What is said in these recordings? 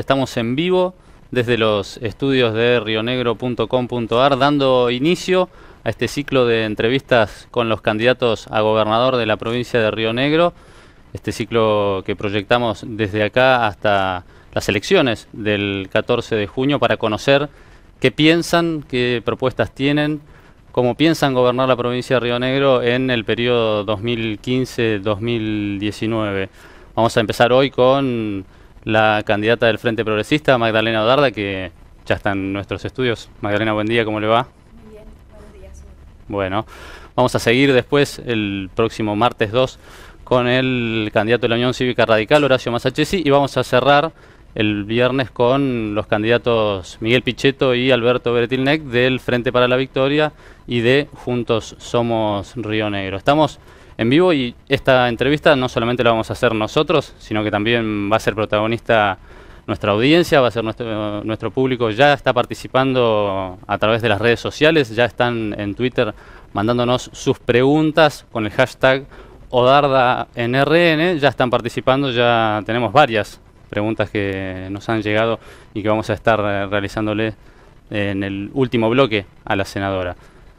Estamos en vivo desde los estudios de rionegro.com.ar dando inicio a este ciclo de entrevistas con los candidatos a gobernador de la provincia de Río Negro. Este ciclo que proyectamos desde acá hasta las elecciones del 14 de junio para conocer qué piensan, qué propuestas tienen, cómo piensan gobernar la provincia de Río Negro en el periodo 2015-2019. Vamos a empezar hoy con la candidata del Frente Progresista, Magdalena Odarda, que ya está en nuestros estudios. Magdalena, buen día, ¿cómo le va? Muy bien, buenos días. Bueno, vamos a seguir después, el próximo martes 2, con el candidato de la Unión Cívica Radical, Horacio Masachesi, y vamos a cerrar el viernes con los candidatos Miguel Pichetto y Alberto Bretilnec del Frente para la Victoria y de Juntos Somos Río Negro. Estamos en vivo y esta entrevista no solamente la vamos a hacer nosotros, sino que también va a ser protagonista nuestra audiencia, va a ser nuestro público. Ya está participando a través de las redes sociales, ya están en Twitter mandándonos sus preguntas con el hashtag OdardaNRN, ya están participando, ya tenemos varias preguntas que nos han llegado y que vamos a estar realizándole en el último bloque a la senadora.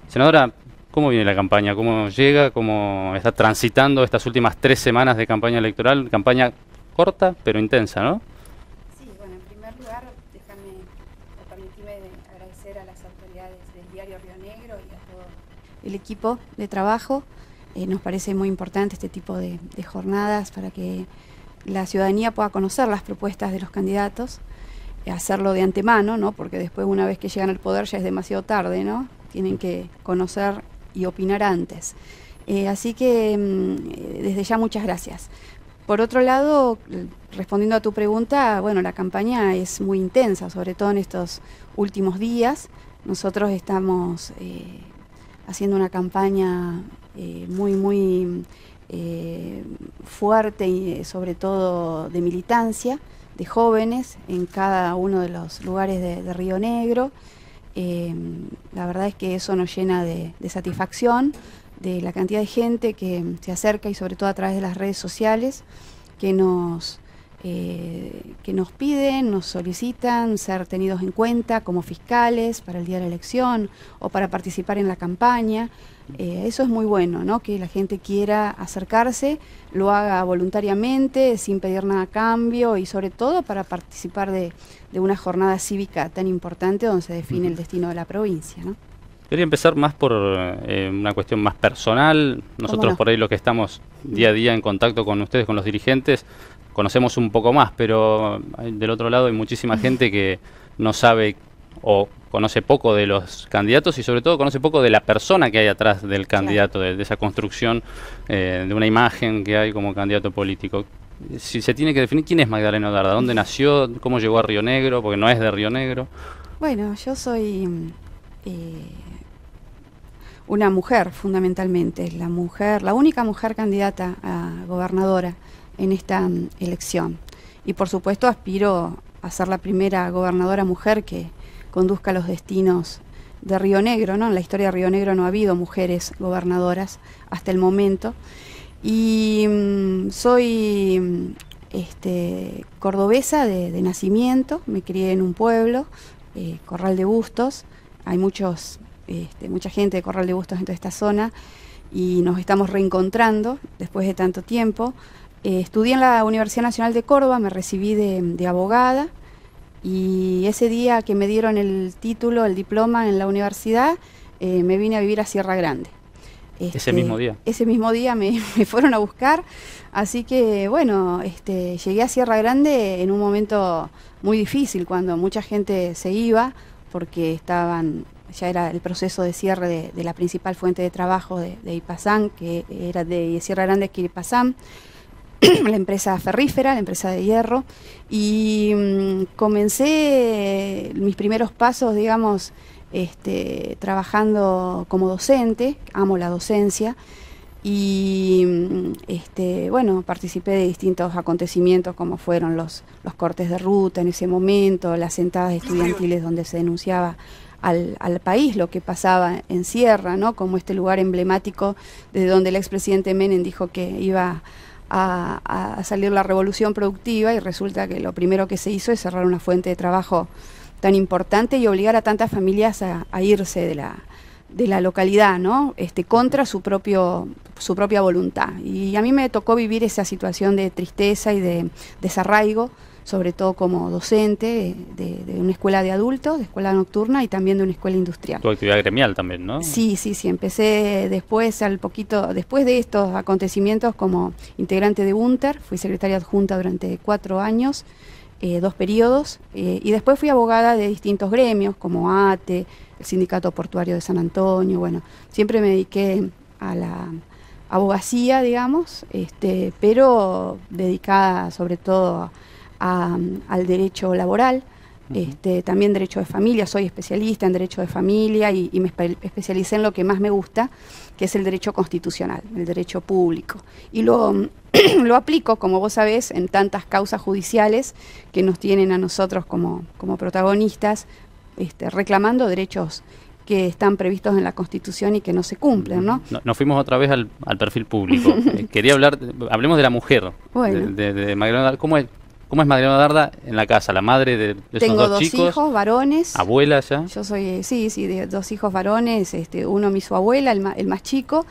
Senadora, ¿cómo viene la campaña? ¿Cómo llega? ¿Cómo está transitando estas últimas 3 semanas de campaña electoral? Campaña corta, pero intensa, ¿no? Sí, bueno, en primer lugar, permitime agradecer a las autoridades del diario Río Negro y a todo el equipo de trabajo. Nos parece muy importante este tipo de jornadas para que la ciudadanía pueda conocer las propuestas de los candidatos, hacerlo de antemano, ¿no? Porque después, una vez que llegan al poder, ya es demasiado tarde, ¿no? Tienen que conocer y opinar antes. Así que desde ya muchas gracias. Por otro lado, respondiendo a tu pregunta, bueno, la campaña es muy intensa, sobre todo en estos últimos días. Nosotros estamos haciendo una campaña muy fuerte y sobre todo de militancia, de jóvenes en cada uno de los lugares de Río Negro. La verdad es que eso nos llena de satisfacción, de la cantidad de gente que se acerca y sobre todo a través de las redes sociales que nos piden, nos solicitan ser tenidos en cuenta como fiscales para el día de la elección o para participar en la campaña. Eso es muy bueno, ¿no? Que la gente quiera acercarse, lo haga voluntariamente, sin pedir nada a cambio y sobre todo para participar de una jornada cívica tan importante donde se define el destino de la provincia, ¿no? Quería empezar más por una cuestión más personal. Nosotros no? Por ahí los que estamos día a día en contacto con ustedes, con los dirigentes, conocemos un poco más, pero del otro lado hay muchísima gente que no sabe o conoce poco de los candidatos y sobre todo conoce poco de la persona que hay atrás del candidato, de esa construcción de una imagen que hay como candidato político. Si se tiene que definir, ¿quién es Magdalena Odarda? ¿Dónde nació? ¿Cómo llegó a Río Negro? Porque no es de Río Negro. Bueno, yo soy una mujer, fundamentalmente, la única mujer candidata a gobernadora en esta elección. Y por supuesto aspiro a ser la primera gobernadora mujer que conduzca los destinos de Río Negro, ¿no? En la historia de Río Negro no ha habido mujeres gobernadoras hasta el momento. Y soy cordobesa de nacimiento, me crié en un pueblo, Corral de Bustos. Hay mucha gente de Corral de Bustos en toda esta zona y nos estamos reencontrando después de tanto tiempo. Estudié en la Universidad Nacional de Córdoba, me recibí de abogada y ese día que me dieron el título, el diploma en la universidad, me vine a vivir a Sierra Grande. ¿Ese mismo día? Ese mismo día me fueron a buscar, así que bueno, llegué a Sierra Grande en un momento muy difícil, cuando mucha gente se iba, porque ya era el proceso de cierre de la principal fuente de trabajo de Ipazán, que era de Sierra Grande, que Ipazán, la empresa ferrífera, la empresa de hierro, y comencé mis primeros pasos, digamos, trabajando como docente. Amo la docencia y bueno, participé de distintos acontecimientos como fueron los cortes de ruta en ese momento, las sentadas estudiantiles donde se denunciaba al país lo que pasaba en Sierra, ¿no? Como este lugar emblemático desde donde el expresidente Menem dijo que iba a salir la revolución productiva, y resulta que lo primero que se hizo es cerrar una fuente de trabajo tan importante y obligar a tantas familias a irse de la localidad, ¿no? Contra su propia voluntad. Y a mí me tocó vivir esa situación de tristeza y de desarraigo, sobre todo como docente de una escuela de adultos, de escuela nocturna, y también de una escuela industrial. Tu actividad gremial también, ¿no? Sí, empecé después de estos acontecimientos como integrante de UNTER, fui secretaria adjunta durante 4 años, 2 periodos, y después fui abogada de distintos gremios como ATE, el Sindicato Portuario de San Antonio. Bueno, siempre me dediqué a la abogacía, digamos, pero dedicada sobre todo al derecho laboral. También derecho de familia, soy especialista en derecho de familia y me especialicé en lo que más me gusta, que es el derecho constitucional, el derecho público. Y lo aplico, como vos sabés, en tantas causas judiciales que nos tienen a nosotros como protagonistas, reclamando derechos que están previstos en la Constitución y que no se cumplen, ¿no? Nos fuimos otra vez al perfil público. Quería hablemos de la mujer, bueno, de Magdalena. ¿Cómo es Magdalena Darda en la casa? ¿La madre de esos dos chicos? Tengo 2 hijos varones. ¿Abuela ya? Yo soy, sí, de 2 hijos varones, uno mi su abuela, el más chico.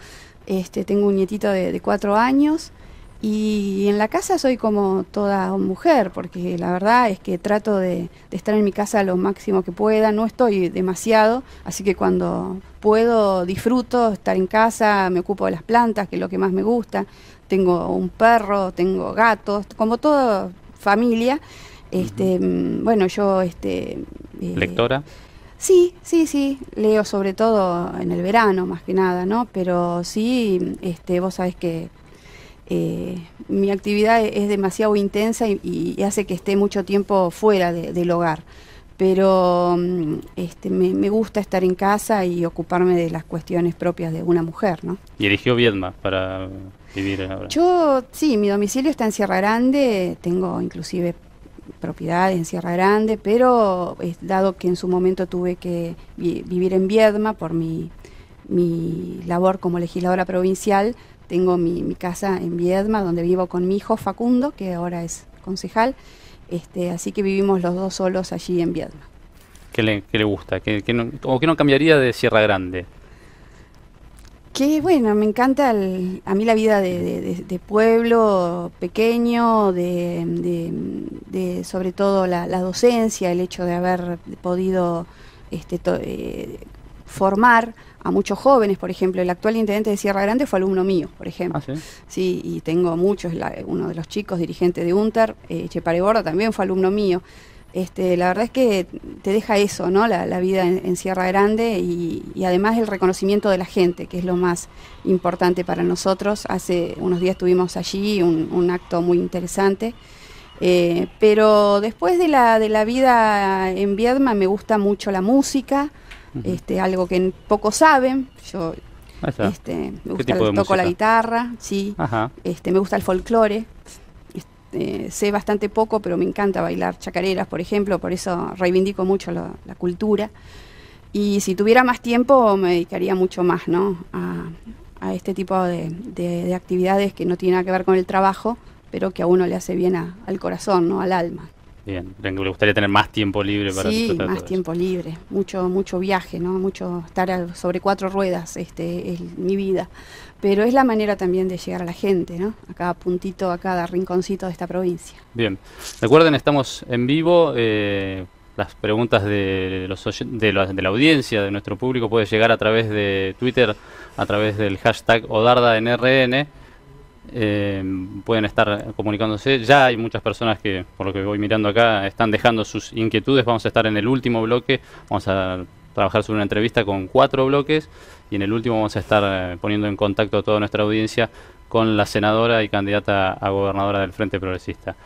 Tengo un nietito de 4 años. Y en la casa soy como toda mujer, porque la verdad es que trato de estar en mi casa lo máximo que pueda. No estoy demasiado, así que cuando puedo disfruto estar en casa, me ocupo de las plantas, que es lo que más me gusta. Tengo un perro, tengo gatos, como toda familia. Bueno, yo... ¿Lectora? Sí, leo sobre todo en el verano más que nada, ¿no? Pero sí, vos sabés que mi actividad es demasiado intensa y hace que esté mucho tiempo fuera del hogar. Pero me gusta estar en casa y ocuparme de las cuestiones propias de una mujer, ¿no? ¿Y eligió Viedma para vivir ahora? Yo, sí, mi domicilio está en Sierra Grande, tengo inclusive propiedades en Sierra Grande, pero dado que en su momento tuve que vivir en Viedma por mi labor como legisladora provincial, tengo mi casa en Viedma, donde vivo con mi hijo Facundo, que ahora es concejal. Así que vivimos los 2 solos allí en Viedma. ¿Qué le gusta? ¿Qué no cambiaría de Sierra Grande? Que bueno, me encanta a mí la vida de pueblo pequeño, sobre todo la docencia, el hecho de haber podido formar a muchos jóvenes. Por ejemplo, el actual intendente de Sierra Grande fue alumno mío, por ejemplo. ¿Ah, sí? Sí, y tengo muchos, uno de los chicos dirigentes de UNTER, Chepare Borda, también fue alumno mío. La verdad es que te deja eso, ¿no? La vida en Sierra Grande y además el reconocimiento de la gente, que es lo más importante para nosotros. Hace unos días estuvimos allí, un acto muy interesante. Pero después de la vida en Viedma me gusta mucho la música. Algo que pocos saben. Yo me gusta, toco la guitarra, sí. Me gusta el folclore. Sé bastante poco, pero me encanta bailar chacareras, por ejemplo, por eso reivindico mucho la cultura. Y si tuviera más tiempo me dedicaría mucho más, ¿no? a este tipo de actividades que no tienen nada que ver con el trabajo, pero que a uno le hace bien al corazón, ¿no? Al alma. Bien, ¿le gustaría tener más tiempo libre para disfrutar? Sí, más tiempo libre, mucho viaje, ¿no? Mucho estar sobre 4 ruedas, es mi vida. Pero es la manera también de llegar a la gente, ¿no? A cada puntito, a cada rinconcito de esta provincia. Bien, recuerden, estamos en vivo. Las preguntas de la audiencia, de nuestro público, puede llegar a través de Twitter, a través del hashtag OdardaNRN. Pueden estar comunicándose. Ya hay muchas personas que, por lo que voy mirando acá, están dejando sus inquietudes. Vamos a estar en el último bloque, vamos a trabajar sobre una entrevista con 4 bloques y en el último vamos a estar poniendo en contacto a toda nuestra audiencia con la senadora y candidata a gobernadora del Frente Progresista.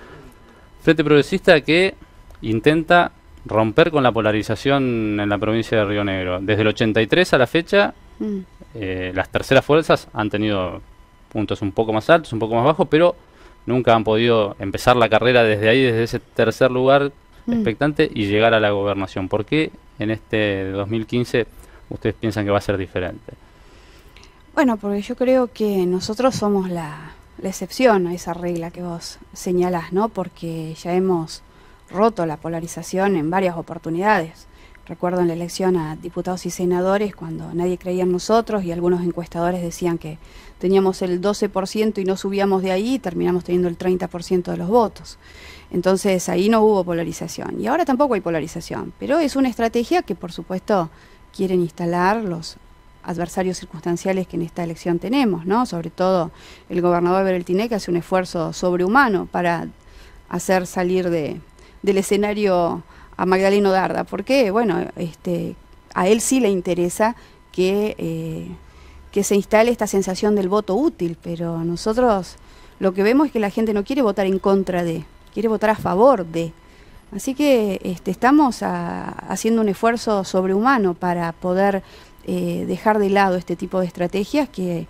Frente Progresista que intenta romper con la polarización en la provincia de Río Negro. Desde el 83 a la fecha, las terceras fuerzas han tenido puntos un poco más altos, un poco más bajos, pero nunca han podido empezar la carrera desde ahí, desde ese tercer lugar expectante y llegar a la gobernación. ¿Por qué en este 2015 ustedes piensan que va a ser diferente? Bueno, porque yo creo que nosotros somos la la excepción a esa regla que vos señalás, ¿no? Porque ya hemos roto la polarización en varias oportunidades. Recuerdo en la elección a diputados y senadores cuando nadie creía en nosotros y algunos encuestadores decían que teníamos el 12% y no subíamos de ahí y terminamos teniendo el 30% de los votos. Entonces ahí no hubo polarización y ahora tampoco hay polarización, pero es una estrategia que por supuesto quieren instalar los adversarios circunstanciales que en esta elección tenemos, ¿no? Sobre todo el gobernador Bereltiné, que hace un esfuerzo sobrehumano para hacer salir del escenario a Magdaleno Darda, porque bueno, a él sí le interesa que se instale esta sensación del voto útil, pero nosotros lo que vemos es que la gente no quiere votar en contra de, quiere votar a favor de. Así que estamos haciendo un esfuerzo sobrehumano para poder dejar de lado este tipo de estrategias que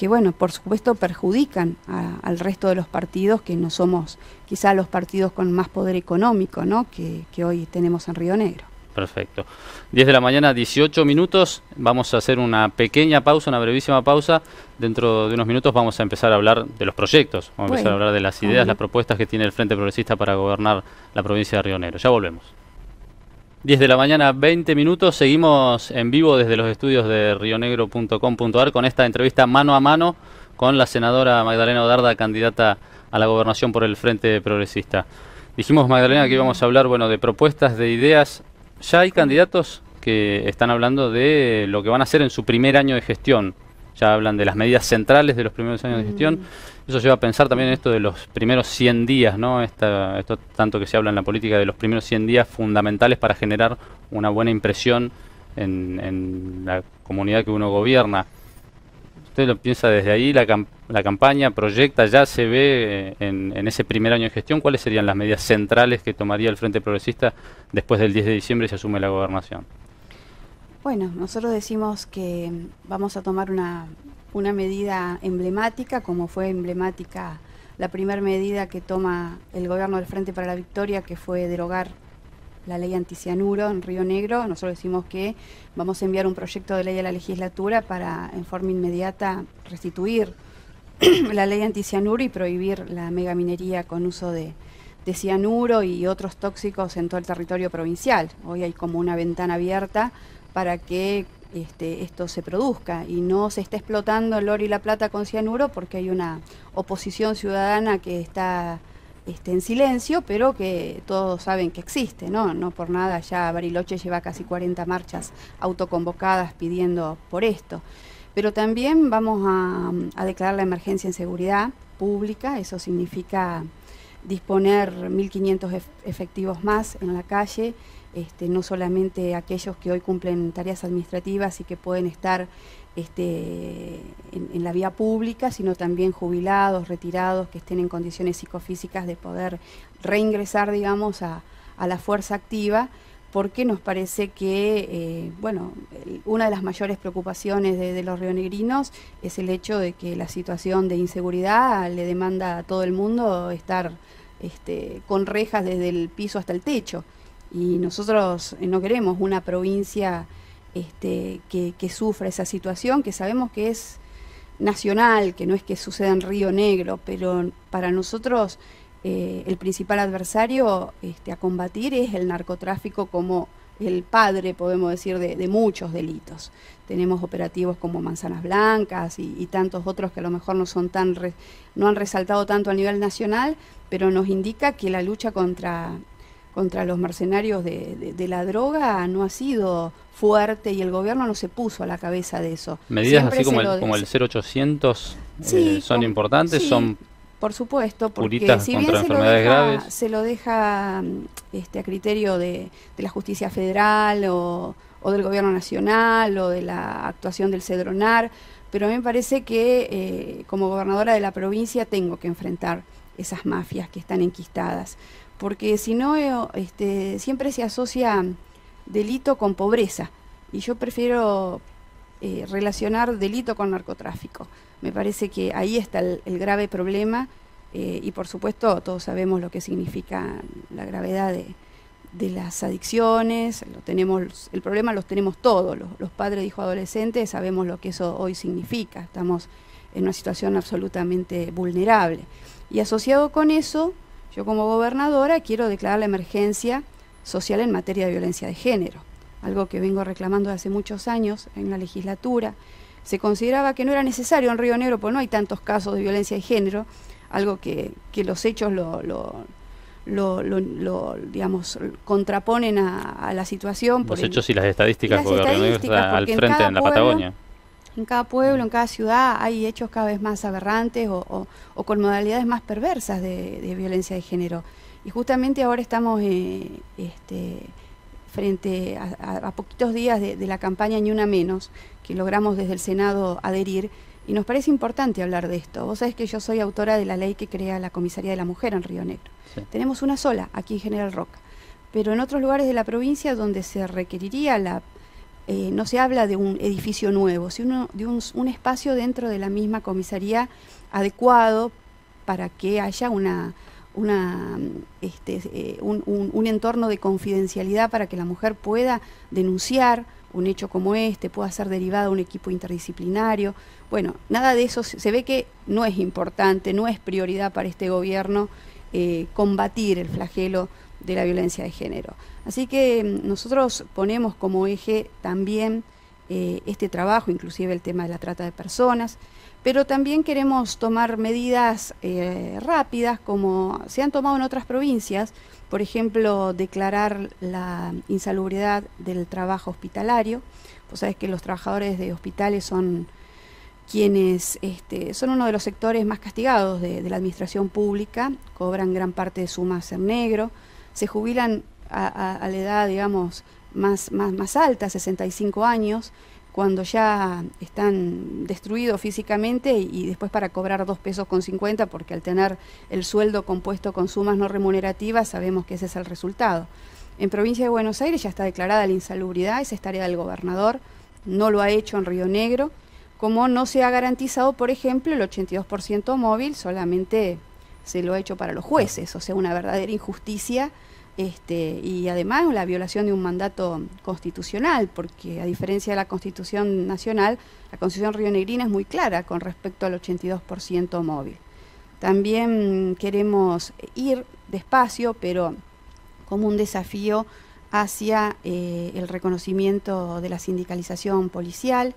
bueno, por supuesto perjudican al resto de los partidos, que no somos quizá los partidos con más poder económico, ¿no? que hoy tenemos en Río Negro. Perfecto. 10 de la mañana, 18 minutos. Vamos a hacer una pequeña pausa, una brevísima pausa. Dentro de unos minutos vamos a empezar a hablar de los proyectos. Vamos a empezar a hablar de las ideas, las propuestas que tiene el Frente Progresista para gobernar la provincia de Río Negro. Ya volvemos. 10 de la mañana, 20 minutos. Seguimos en vivo desde los estudios de rionegro.com.ar con esta entrevista mano a mano con la senadora Magdalena Darda, candidata a la gobernación por el Frente Progresista. Dijimos, Magdalena, que íbamos a hablar, bueno, de propuestas, de ideas. Ya hay candidatos que están hablando de lo que van a hacer en su primer año de gestión. Ya hablan de las medidas centrales de los primeros años de gestión. Eso lleva a pensar también en esto de los primeros 100 días, ¿no? Esto tanto que se habla en la política de los primeros 100 días fundamentales para generar una buena impresión en la comunidad que uno gobierna. ¿Usted lo piensa desde ahí? La campaña proyecta, ya se ve en ese primer año de gestión. ¿Cuáles serían las medidas centrales que tomaría el Frente Progresista después del 10 de diciembre y se asume la gobernación? Bueno, nosotros decimos que vamos a tomar una medida emblemática, como fue emblemática la primera medida que toma el gobierno del Frente para la Victoria, que fue derogar la ley anticianuro en Río Negro. Nosotros decimos que vamos a enviar un proyecto de ley a la legislatura para en forma inmediata restituir la ley anticianuro y prohibir la megaminería con uso de cianuro y otros tóxicos en todo el territorio provincial. Hoy hay como una ventana abierta para que esto se produzca y no se está explotando el oro y la plata con cianuro, porque hay una oposición ciudadana que está en silencio, pero que todos saben que existe, ¿no? No por nada ya Bariloche lleva casi 40 marchas autoconvocadas pidiendo por esto. Pero también vamos a declarar la emergencia en seguridad pública. Eso significa disponer 1.500 efectivos más en la calle, no solamente aquellos que hoy cumplen tareas administrativas y que pueden estar en la vía pública, sino también jubilados, retirados, que estén en condiciones psicofísicas de poder reingresar, digamos, a la fuerza activa, porque nos parece que, bueno, una de las mayores preocupaciones de los rionegrinos es el hecho de que la situación de inseguridad le demanda a todo el mundo estar con rejas desde el piso hasta el techo. Y nosotros no queremos una provincia que sufra esa situación, que sabemos que es nacional, que no es que suceda en Río Negro, pero para nosotros el principal adversario a combatir es el narcotráfico como el padre, podemos decir, de muchos delitos. Tenemos operativos como Manzanas Blancas y tantos otros que a lo mejor no son no han resaltado tanto a nivel nacional, pero nos indica que la lucha contra los mercenarios de la droga no ha sido fuerte y el gobierno no se puso a la cabeza de eso. Medidas así como el 0800 sí, son importantes, sí, son por supuesto, porque si bien se lo deja a criterio de la justicia federal o del gobierno nacional o de la actuación del Cedronar, pero a mí me parece que como gobernadora de la provincia tengo que enfrentar esas mafias que están enquistadas, porque si no siempre se asocia delito con pobreza y yo prefiero relacionar delito con narcotráfico. Me parece que ahí está el grave problema y por supuesto todos sabemos lo que significa la gravedad de las adicciones. El problema los tenemos todos, los padres de hijos adolescentes sabemos lo que eso hoy significa. Estamos en una situación absolutamente vulnerable. Y asociado con eso, yo como gobernadora quiero declarar la emergencia social en materia de violencia de género, algo que vengo reclamando desde hace muchos años en la legislatura. Se consideraba que no era necesario en Río Negro porque no hay tantos casos de violencia de género, algo que los hechos digamos, contraponen a la situación. Los hechos y las estadísticas, porque Río Negro está al frente en la Patagonia. En cada pueblo, en cada ciudad, hay hechos cada vez más aberrantes o con modalidades más perversas de violencia de género. Y justamente ahora estamos frente a poquitos días de la campaña Ni Una Menos, que logramos desde el Senado adherir, y nos parece importante hablar de esto. Vos sabés que yo soy autora de la ley que crea la Comisaría de la Mujer en Río Negro. Sí. Tenemos una sola aquí en General Roca, pero en otros lugares de la provincia donde se requeriría no se habla de un edificio nuevo, sino de un espacio dentro de la misma comisaría adecuado para que haya un entorno de confidencialidad para que la mujer pueda denunciar un hecho como este, pueda ser derivada a un equipo interdisciplinario. Bueno, nada de eso, se ve que no es importante, no es prioridad para este gobierno combatir el flagelo de la violencia de género. Así que nosotros ponemos como eje también este trabajo, inclusive el tema de la trata de personas, pero también queremos tomar medidas rápidas como se han tomado en otras provincias, por ejemplo, declarar la insalubridad del trabajo hospitalario. Vos sabés que los trabajadores de hospitales son quienes son uno de los sectores más castigados de la administración pública, cobran gran parte de sumas en negro, se jubilan a la edad, digamos, más alta, 65 años, cuando ya están destruidos físicamente y después para cobrar 2,50 pesos, porque al tener el sueldo compuesto con sumas no remunerativas sabemos que ese es el resultado. En provincia de Buenos Aires ya está declarada la insalubridad, esa es tarea del gobernador, no lo ha hecho en Río Negro, como no se ha garantizado, por ejemplo, el 82% móvil, solamente se lo ha hecho para los jueces, o sea, una verdadera injusticia. Y además la violación de un mandato constitucional, porque a diferencia de la Constitución Nacional, la Constitución rionegrina es muy clara con respecto al 82% móvil. También queremos ir despacio, pero como un desafío hacia el reconocimiento de la sindicalización policial,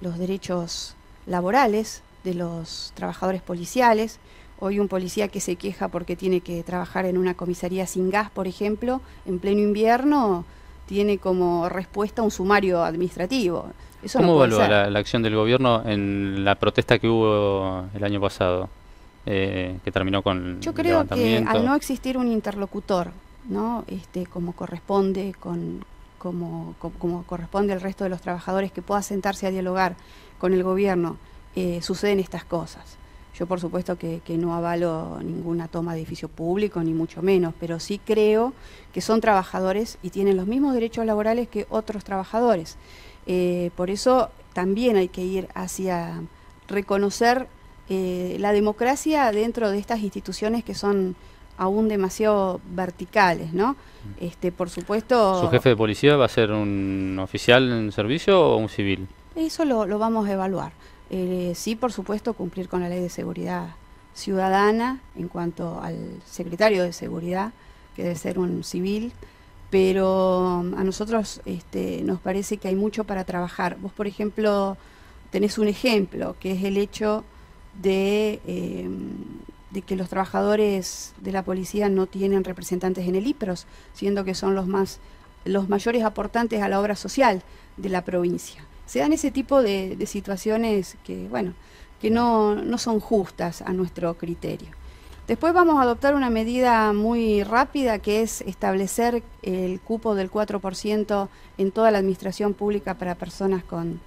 los derechos laborales de los trabajadores policiales. Hoy un policía que se queja porque tiene que trabajar en una comisaría sin gas, por ejemplo, en pleno invierno, tiene como respuesta un sumario administrativo. Eso ¿Cómo no puede evalúa ser. la acción del gobierno en la protesta que hubo el año pasado, que terminó con Yo creo levantamiento? Que al no existir un interlocutor, ¿no? Como corresponde como corresponde al resto de los trabajadores, que pueda sentarse a dialogar con el gobierno, suceden estas cosas. Yo por supuesto que no avalo ninguna toma de edificio público, ni mucho menos, pero sí creo que son trabajadores y tienen los mismos derechos laborales que otros trabajadores. Por eso también hay que ir hacia reconocer la democracia dentro de estas instituciones que son aún demasiado verticales, ¿no? Por supuesto... ¿Su jefe de policía va a ser un oficial en servicio o un civil? Eso lo vamos a evaluar. Sí, por supuesto, cumplir con la ley de seguridad ciudadana en cuanto al secretario de seguridad, que debe ser un civil, pero a nosotros nos parece que hay mucho para trabajar. Vos, por ejemplo, tenés un ejemplo, que es el hecho de que los trabajadores de la policía no tienen representantes en el IPROS, siendo que son los mayores aportantes a la obra social de la provincia. Se dan ese tipo de situaciones que, bueno, que no son justas a nuestro criterio. Después vamos a adoptar una medida muy rápida, que es establecer el cupo del 4% en toda la administración pública para personas con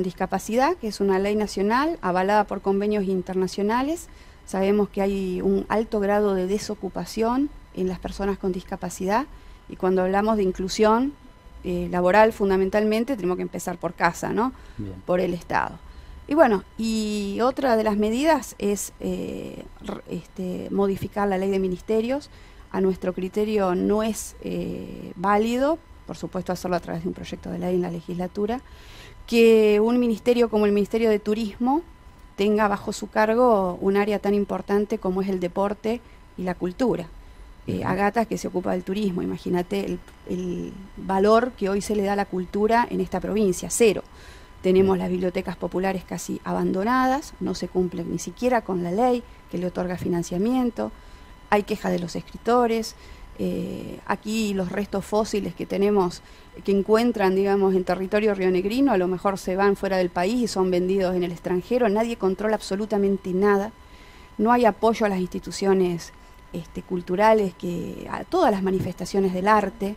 discapacidad, que es una ley nacional avalada por convenios internacionales. Sabemos que hay un alto grado de desocupación en las personas con discapacidad, y cuando hablamos de inclusión laboral fundamentalmente tenemos que empezar por casa, ¿no? Bien. Por el Estado. Y bueno, y otra de las medidas es modificar la ley de ministerios. A nuestro criterio no es válido, por supuesto hacerlo a través de un proyecto de ley en la legislatura, que un ministerio como el Ministerio de Turismo tenga bajo su cargo un área tan importante como es el deporte y la cultura. Ágata, que se ocupa del turismo, imagínate el valor que hoy se le da a la cultura en esta provincia, cero. Tenemos las bibliotecas populares casi abandonadas, no se cumplen ni siquiera con la ley que le otorga financiamiento, hay queja de los escritores, aquí los restos fósiles que tenemos, que encuentran, digamos, en territorio rionegrino, a lo mejor se van fuera del país y son vendidos en el extranjero, nadie controla absolutamente nada, no hay apoyo a las instituciones culturales, a todas las manifestaciones del arte,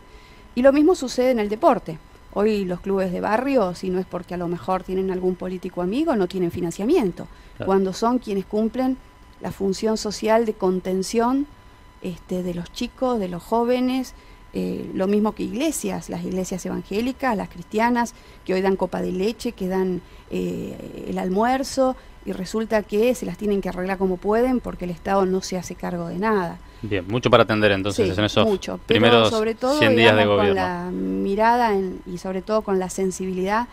y lo mismo sucede en el deporte. Hoy los clubes de barrio, si no es porque a lo mejor tienen algún político amigo, no tienen financiamiento, claro, cuando son quienes cumplen la función social de contención de los chicos, de los jóvenes, lo mismo que iglesias, las iglesias evangélicas, las cristianas, que hoy dan copa de leche, que dan el almuerzo, y resulta que se las tienen que arreglar como pueden porque el Estado no se hace cargo de nada. Bien, mucho para atender entonces, sí, en esos mucho, primeros sobre todo, 100 días de gobierno. Con la mirada y sobre todo con la sensibilidad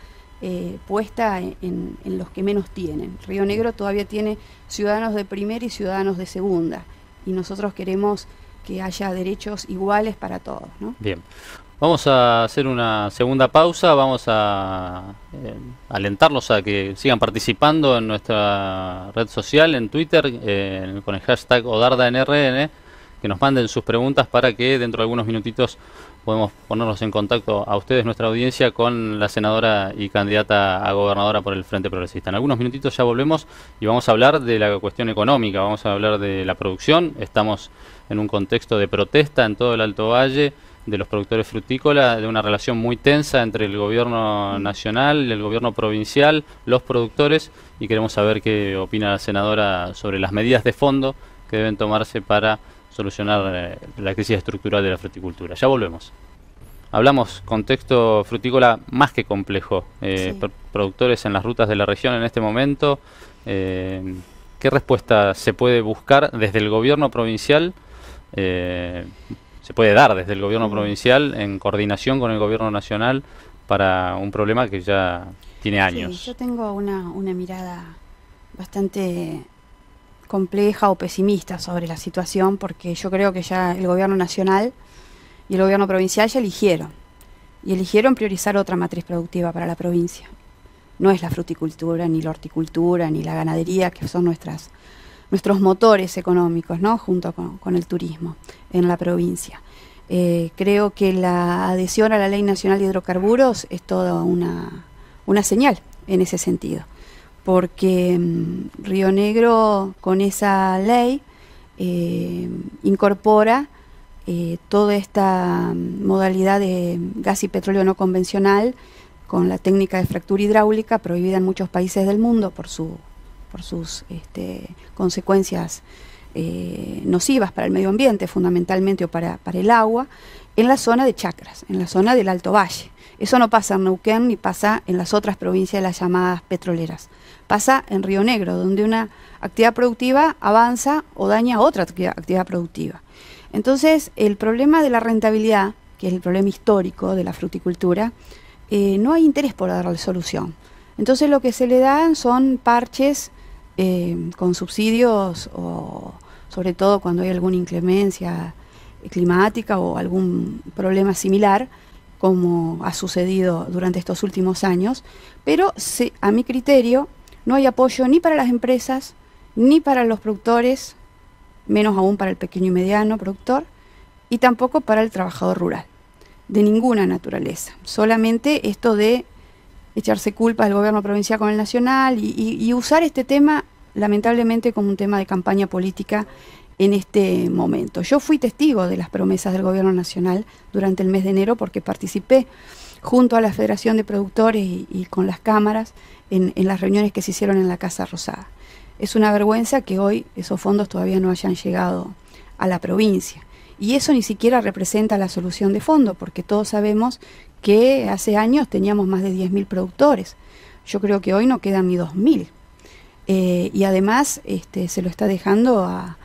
puesta en los que menos tienen. Río Negro todavía tiene ciudadanos de primera y ciudadanos de segunda, y nosotros queremos que haya derechos iguales para todos, ¿no? Bien. Vamos a hacer una segunda pausa, vamos a alentarlos a que sigan participando en nuestra red social, en Twitter, con el hashtag OdardaNRN, que nos manden sus preguntas para que dentro de algunos minutitos podemos ponernos en contacto a ustedes, nuestra audiencia, con la senadora y candidata a gobernadora por el Frente Progresista. En algunos minutitos ya volvemos y vamos a hablar de la cuestión económica, vamos a hablar de la producción. Estamos en un contexto de protesta en todo el Alto Valle de los productores frutícolas, de una relación muy tensa entre el gobierno nacional, el gobierno provincial, los productores, y queremos saber qué opina la senadora sobre las medidas de fondo que deben tomarse para solucionar la crisis estructural de la fruticultura. Ya volvemos. Hablamos contexto frutícola más que complejo, sí, productores en las rutas de la región en este momento. ¿Qué respuesta se puede buscar desde el gobierno provincial? Se puede dar desde el gobierno provincial en coordinación con el gobierno nacional para un problema que ya tiene años. Sí, yo tengo una mirada bastante compleja o pesimista sobre la situación, porque yo creo que ya el gobierno nacional y el gobierno provincial ya eligieron priorizar otra matriz productiva para la provincia. No es la fruticultura, ni la horticultura, ni la ganadería, que son nuestros motores económicos, ¿no? Junto con el turismo en la provincia. Creo que la adhesión a la Ley Nacional de Hidrocarburos es toda una señal en ese sentido, porque Río Negro con esa ley incorpora toda esta modalidad de gas y petróleo no convencional con la técnica de fractura hidráulica prohibida en muchos países del mundo por sus consecuencias nocivas para el medio ambiente, fundamentalmente, o para el agua, en la zona de Chacras, en la zona del Alto Valle. Eso no pasa en Neuquén ni pasa en las otras provincias de las llamadas petroleras. Pasa en Río Negro, donde una actividad productiva avanza o daña otra actividad productiva. Entonces, el problema de la rentabilidad, que es el problema histórico de la fruticultura, no hay interés por darle solución. Entonces lo que se le dan son parches con subsidios, o sobre todo cuando hay alguna inclemencia climática o algún problema similar, como ha sucedido durante estos últimos años, pero a mi criterio no hay apoyo ni para las empresas, ni para los productores, menos aún para el pequeño y mediano productor, y tampoco para el trabajador rural, de ninguna naturaleza. Solamente esto de echarse culpa del gobierno provincial con el nacional y usar este tema, lamentablemente, como un tema de campaña política en este momento. Yo fui testigo de las promesas del gobierno nacional durante el mes de enero, porque participé junto a la Federación de Productores y con las cámaras en las reuniones que se hicieron en la Casa Rosada. Es una vergüenza que hoy esos fondos todavía no hayan llegado a la provincia. Y eso ni siquiera representa la solución de fondo, porque todos sabemos que hace años teníamos más de 10.000 productores. Yo creo que hoy no quedan ni 2.000. Y además se lo está dejando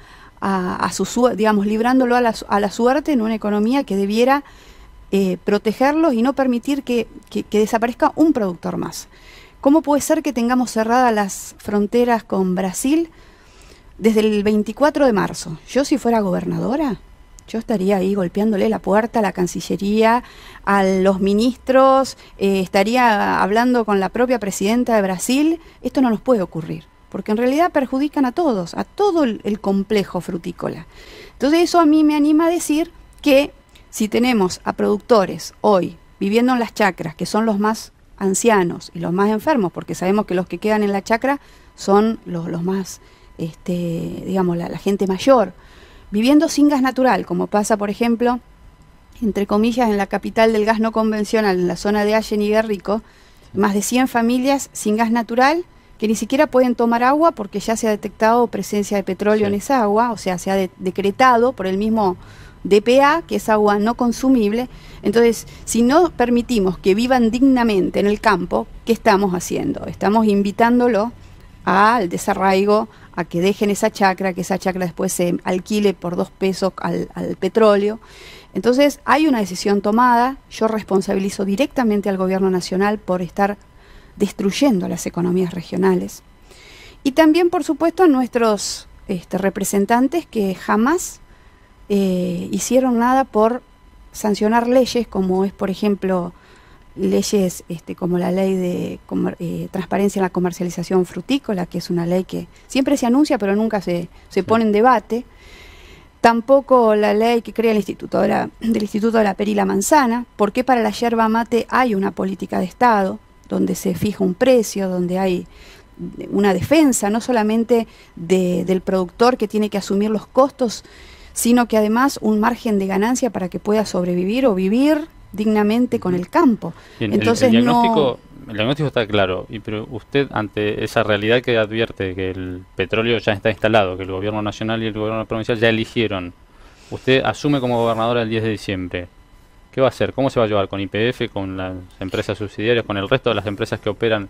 digamos, librándolo a la suerte en una economía que debiera protegerlos y no permitir que desaparezca un productor más. ¿Cómo puede ser que tengamos cerradas las fronteras con Brasil desde el 24 de marzo? Yo, si fuera gobernadora, yo estaría ahí golpeándole la puerta a la Cancillería, a los ministros, estaría hablando con la propia presidenta de Brasil. Esto no nos puede ocurrir, porque en realidad perjudican a todos, a todo el complejo frutícola. Entonces eso a mí me anima a decir que si tenemos a productores hoy viviendo en las chacras, que son los más ancianos y los más enfermos, porque sabemos que los que quedan en la chacra son los más, digamos, la gente mayor, viviendo sin gas natural, como pasa, por ejemplo, entre comillas, en la capital del gas no convencional, en la zona de Allen y Guerrico, más de 100 familias sin gas natural, que ni siquiera pueden tomar agua porque ya se ha detectado presencia de petróleo en esa agua, o sea, se ha decretado por el mismo DPA, que es agua no consumible. Entonces, si no permitimos que vivan dignamente en el campo, ¿qué estamos haciendo? Estamos invitándolo al desarraigo, a que dejen esa chacra, que esa chacra después se alquile por 2 pesos al petróleo. Entonces, hay una decisión tomada. Yo responsabilizo directamente al gobierno nacional por estar destruyendo las economías regionales. Y también, por supuesto, a nuestros representantes que jamás hicieron nada por sancionar leyes, como es, por ejemplo, leyes como la ley de transparencia en la comercialización frutícola, que es una ley que siempre se anuncia pero nunca se pone en debate. Tampoco la ley que crea el Instituto del Instituto de la Pera y la Manzana, porque para la yerba mate hay una política de Estado, donde se fija un precio, donde hay una defensa, no solamente del productor que tiene que asumir los costos, sino que además un margen de ganancia para que pueda sobrevivir o vivir dignamente con el campo. Bien, entonces el diagnóstico está claro, pero usted, ante esa realidad que advierte que el petróleo ya está instalado, que el gobierno nacional y el gobierno provincial ya eligieron, usted asume como gobernadora el 10 de diciembre, ¿qué va a hacer? ¿Cómo se va a llevar con YPF, con las empresas subsidiarias, con el resto de las empresas que operan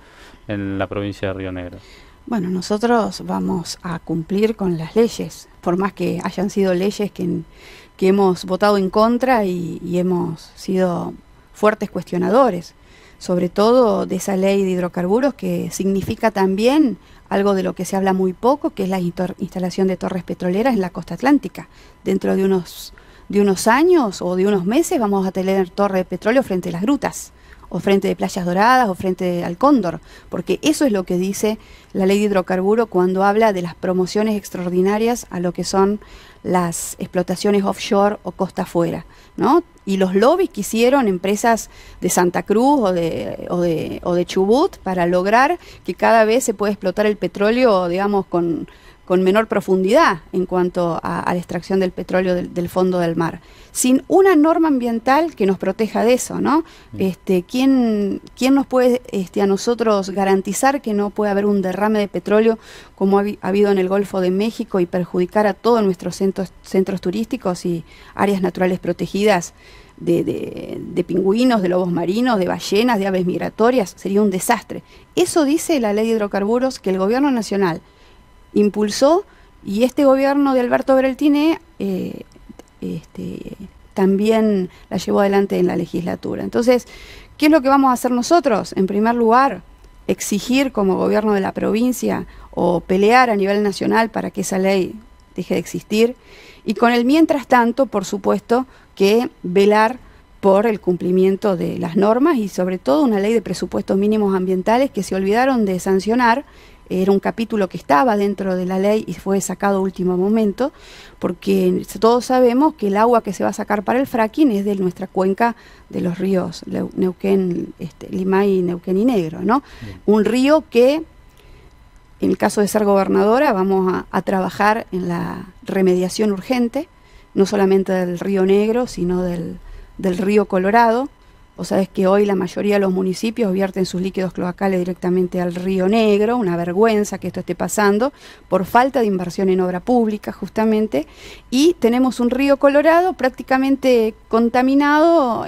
en la provincia de Río Negro? Bueno, nosotros vamos a cumplir con las leyes, por más que hayan sido leyes que hemos votado en contra y hemos sido fuertes cuestionadores, sobre todo de esa ley de hidrocarburos, que significa también algo de lo que se habla muy poco, que es la instalación de torres petroleras en la costa atlántica. Dentro de unos años o de unos meses vamos a tener torre de petróleo frente a las grutas, o frente de Playas Doradas, o frente al Cóndor, porque eso es lo que dice la ley de hidrocarburos cuando habla de las promociones extraordinarias a lo que son las explotaciones offshore o costa afuera, ¿no? Y los lobbies que hicieron empresas de Santa Cruz o de Chubut para lograr que cada vez se pueda explotar el petróleo, digamos, con menor profundidad en cuanto a la extracción del petróleo del fondo del mar, sin una norma ambiental que nos proteja de eso, ¿no? ¿Quién nos puede a nosotros garantizar que no puede haber un derrame de petróleo como ha habido en el Golfo de México y perjudicar a todos nuestros centros turísticos y áreas naturales protegidas de pingüinos, de lobos marinos, de ballenas, de aves migratorias? Sería un desastre. Eso dice la ley de hidrocarburos que el gobierno nacional impulsó, y este gobierno de Alberto Bereltine también la llevó adelante en la legislatura. Entonces, ¿qué es lo que vamos a hacer nosotros? En primer lugar, exigir como gobierno de la provincia o pelear a nivel nacional para que esa ley deje de existir, y con el mientras tanto, por supuesto, que velar por el cumplimiento de las normas y sobre todo una ley de presupuestos mínimos ambientales que se olvidaron de sancionar. Era un capítulo que estaba dentro de la ley y fue sacado a último momento, porque todos sabemos que el agua que se va a sacar para el fracking es de nuestra cuenca de los ríos Neuquén, Limay, Neuquén y Negro, ¿no? Bien. Un río que, en el caso de ser gobernadora, vamos a trabajar en la remediación urgente, no solamente del río Negro, sino del río Colorado. Vos sabés que hoy la mayoría de los municipios vierten sus líquidos cloacales directamente al río Negro, una vergüenza que esto esté pasando, por falta de inversión en obra pública justamente, y tenemos un río Colorado prácticamente contaminado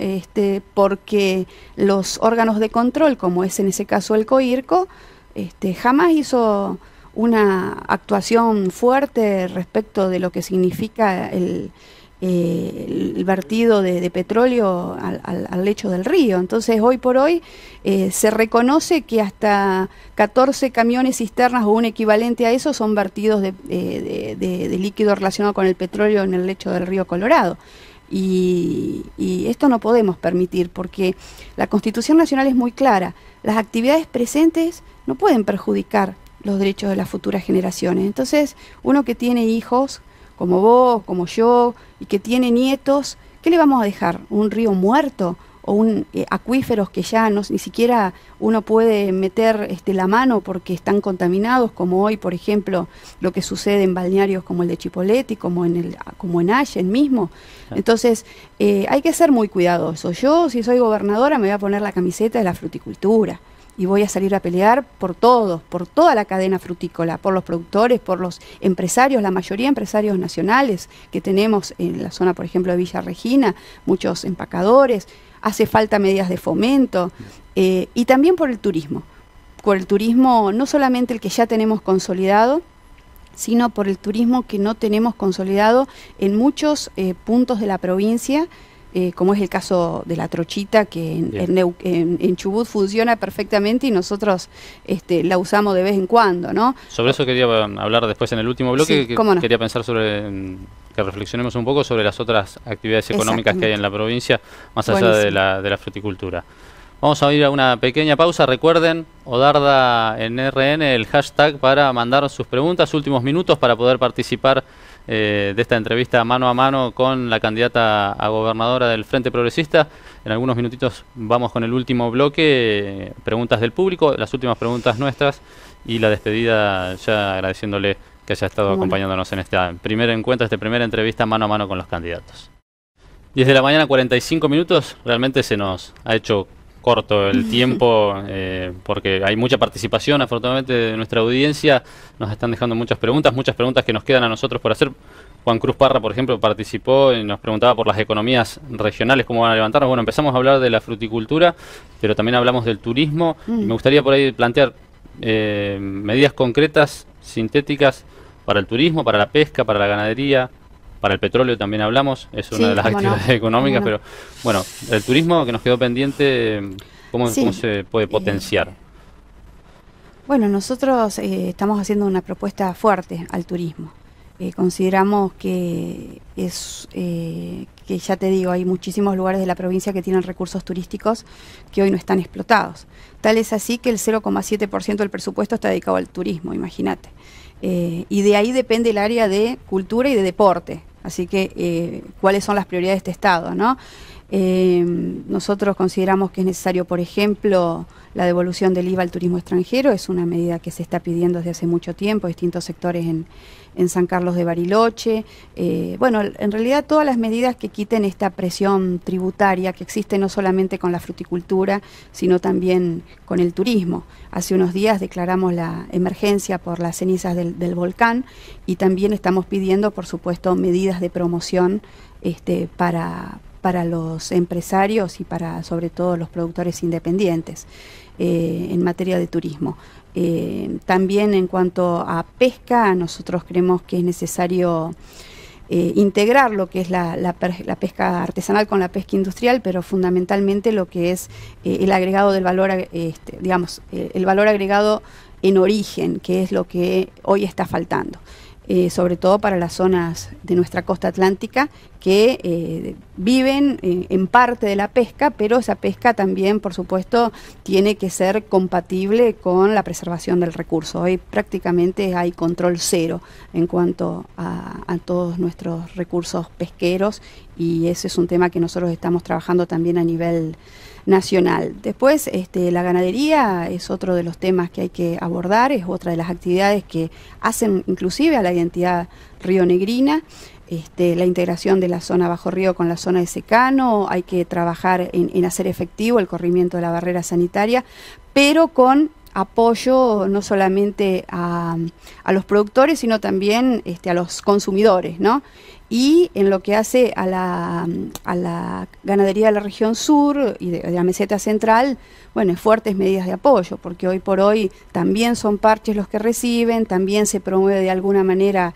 porque los órganos de control, como es en ese caso el COIRCO, jamás hizo una actuación fuerte respecto de lo que significa el vertido de petróleo al lecho del río. Entonces, hoy por hoy se reconoce que hasta 14 camiones cisternas o un equivalente a eso son vertidos de líquido relacionado con el petróleo en el lecho del río Colorado. Y esto no podemos permitir, porque la Constitución Nacional es muy clara. Las actividades presentes no pueden perjudicar los derechos de las futuras generaciones. Entonces, uno que tiene hijos, como vos, como yo, y que tiene nietos, ¿qué le vamos a dejar? ¿Un río muerto? ¿O acuíferos que ya ni siquiera uno puede meter la mano porque están contaminados, como hoy, por ejemplo, lo que sucede en balnearios como el de Chipoleti, como en Allen mismo? Entonces, hay que ser muy cuidadosos. Yo, si soy gobernadora, me voy a poner la camiseta de la fruticultura y voy a salir a pelear por todos, por toda la cadena frutícola, por los productores, por los empresarios, la mayoría empresarios nacionales que tenemos en la zona, por ejemplo, de Villa Regina, muchos empacadores. Hace falta medidas de fomento, y también por el turismo no solamente el que ya tenemos consolidado, sino por el turismo que no tenemos consolidado en muchos puntos de la provincia, como es el caso de la trochita, que en Chubut funciona perfectamente y nosotros la usamos de vez en cuando, ¿no? Sobre eso quería hablar después en el último bloque, sí, ¿cómo no? Quería pensar que reflexionemos un poco sobre las otras actividades económicas que hay en la provincia, más allá de la fruticultura. Vamos a ir a una pequeña pausa. Recuerden, Odarda en RN, el hashtag para mandar sus preguntas, últimos minutos para poder participar de esta entrevista mano a mano con la candidata a gobernadora del Frente Progresista. En algunos minutitos vamos con el último bloque, preguntas del público, las últimas preguntas nuestras y la despedida, ya agradeciéndole que haya estado acompañándonos en este primer encuentro, esta primera entrevista mano a mano con los candidatos. 10 de la mañana, 45 minutos, realmente se nos ha hecho corto el tiempo, porque hay mucha participación, afortunadamente, de nuestra audiencia. Nos están dejando muchas preguntas que nos quedan a nosotros por hacer. Juan Cruz Parra, por ejemplo, participó y nos preguntaba por las economías regionales, cómo van a levantarnos. Bueno, empezamos a hablar de la fruticultura, pero también hablamos del turismo. Y me gustaría por ahí plantear medidas concretas, sintéticas, para el turismo, para la pesca, para la ganadería. Para el petróleo también hablamos, es una de las actividades económicas, pero bueno, el turismo que nos quedó pendiente, ¿cómo se puede potenciar? Bueno, nosotros estamos haciendo una propuesta fuerte al turismo. Consideramos que que ya te digo, hay muchísimos lugares de la provincia que tienen recursos turísticos que hoy no están explotados. Tal es así que el 0,7% del presupuesto está dedicado al turismo, imagínate. Y de ahí depende el área de cultura y de deporte. Así que, ¿cuáles son las prioridades de este Estado, ¿no? Nosotros consideramos que es necesario, por ejemplo, la devolución del IVA al turismo extranjero. Es una medida que se está pidiendo desde hace mucho tiempo, distintos sectores en San Carlos de Bariloche. Bueno, en realidad todas las medidas que quiten esta presión tributaria que existe no solamente con la fruticultura, sino también con el turismo. Hace unos días declaramos la emergencia por las cenizas del volcán y también estamos pidiendo, por supuesto, medidas de promoción para los empresarios y para, sobre todo, los productores independientes en materia de turismo. También en cuanto a pesca, nosotros creemos que es necesario integrar lo que es la pesca artesanal con la pesca industrial, pero fundamentalmente lo que es el agregado del valor, el valor agregado en origen, que es lo que hoy está faltando. Sobre todo para las zonas de nuestra costa atlántica que viven en parte de la pesca, pero esa pesca también, por supuesto, tiene que ser compatible con la preservación del recurso. Hoy prácticamente hay control cero en cuanto a todos nuestros recursos pesqueros y ese es un tema que nosotros estamos trabajando también a nivel nacional. Después, la ganadería es otro de los temas que hay que abordar, es otra de las actividades que hacen inclusive a la identidad rionegrina. La integración de la zona bajo río con la zona de secano, hay que trabajar en hacer efectivo el corrimiento de la barrera sanitaria, pero con apoyo no solamente a los productores, sino también a los consumidores, ¿no? Y en lo que hace a la ganadería de la región sur y de la meseta central, bueno, fuertes medidas de apoyo, porque hoy por hoy también son parches los que reciben, también se promueve de alguna manera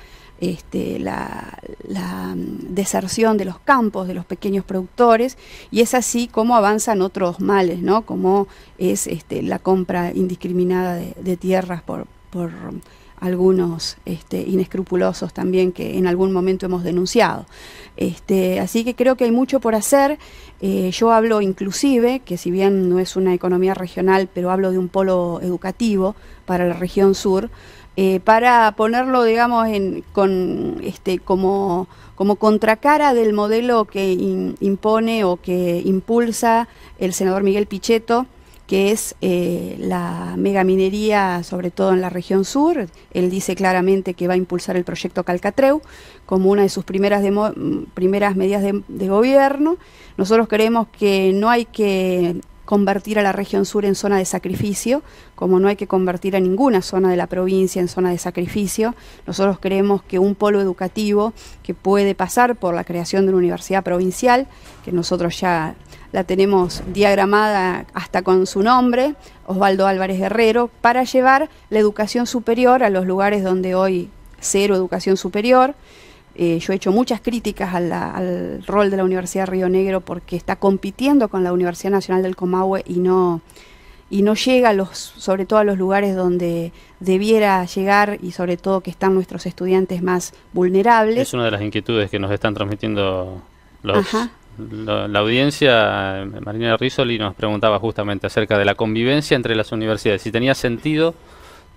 la deserción de los campos, de los pequeños productores, y es así como avanzan otros males, ¿no? Como es la compra indiscriminada de tierras por algunos inescrupulosos también, que en algún momento hemos denunciado. Así que creo que hay mucho por hacer. Yo hablo inclusive, que si bien no es una economía regional, pero hablo de un polo educativo para la región sur, para ponerlo, digamos, como contracara del modelo que impone o que impulsa el senador Miguel Pichetto, que es la megaminería, sobre todo en la región sur. Él dice claramente que va a impulsar el proyecto Calcatreu como una de sus primeras medidas de gobierno. Nosotros creemos que no hay que convertir a la región sur en zona de sacrificio, como no hay que convertir a ninguna zona de la provincia en zona de sacrificio. Nosotros creemos que un polo educativo que puede pasar por la creación de una universidad provincial, que nosotros ya la tenemos diagramada hasta con su nombre, Osvaldo Álvarez Guerrero, para llevar la educación superior a los lugares donde hoy cero educación superior. Yo he hecho muchas críticas al rol de la Universidad de Río Negro porque está compitiendo con la Universidad Nacional del Comahue y no llega sobre todo a los lugares donde debiera llegar, y sobre todo que están nuestros estudiantes más vulnerables. Es una de las inquietudes que nos están transmitiendo la audiencia. Marina Rizzoli nos preguntaba justamente acerca de la convivencia entre las universidades, si tenía sentido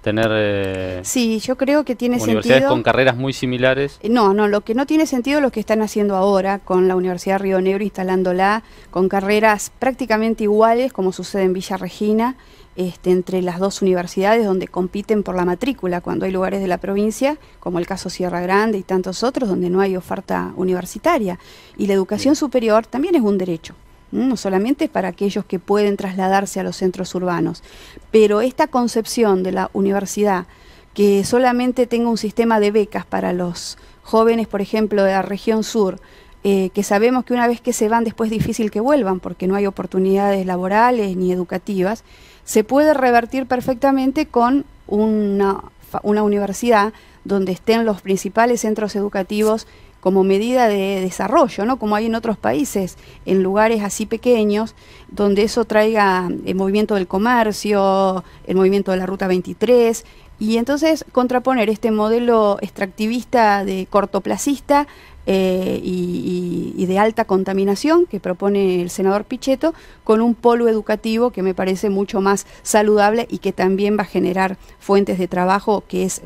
tener sí, yo creo que tiene universidades sentido, con carreras muy similares. No, lo que no tiene sentido es lo que están haciendo ahora con la Universidad de Río Negro, instalándola con carreras prácticamente iguales, como sucede en Villa Regina, entre las dos universidades, donde compiten por la matrícula, cuando hay lugares de la provincia, como el caso Sierra Grande y tantos otros, donde no hay oferta universitaria. Y la educación superior también es un derecho, no solamente para aquellos que pueden trasladarse a los centros urbanos, pero esta concepción de la universidad que solamente tenga un sistema de becas para los jóvenes, por ejemplo, de la región sur, que sabemos que una vez que se van después es difícil que vuelvan porque no hay oportunidades laborales ni educativas, se puede revertir perfectamente con una universidad donde estén los principales centros educativos como medida de desarrollo, ¿no? Como hay en otros países, en lugares así pequeños, donde eso traiga el movimiento del comercio, el movimiento de la Ruta 23, y entonces contraponer este modelo extractivista de cortoplacista y de alta contaminación que propone el senador Pichetto, con un polo educativo que me parece mucho más saludable y que también va a generar fuentes de trabajo, que es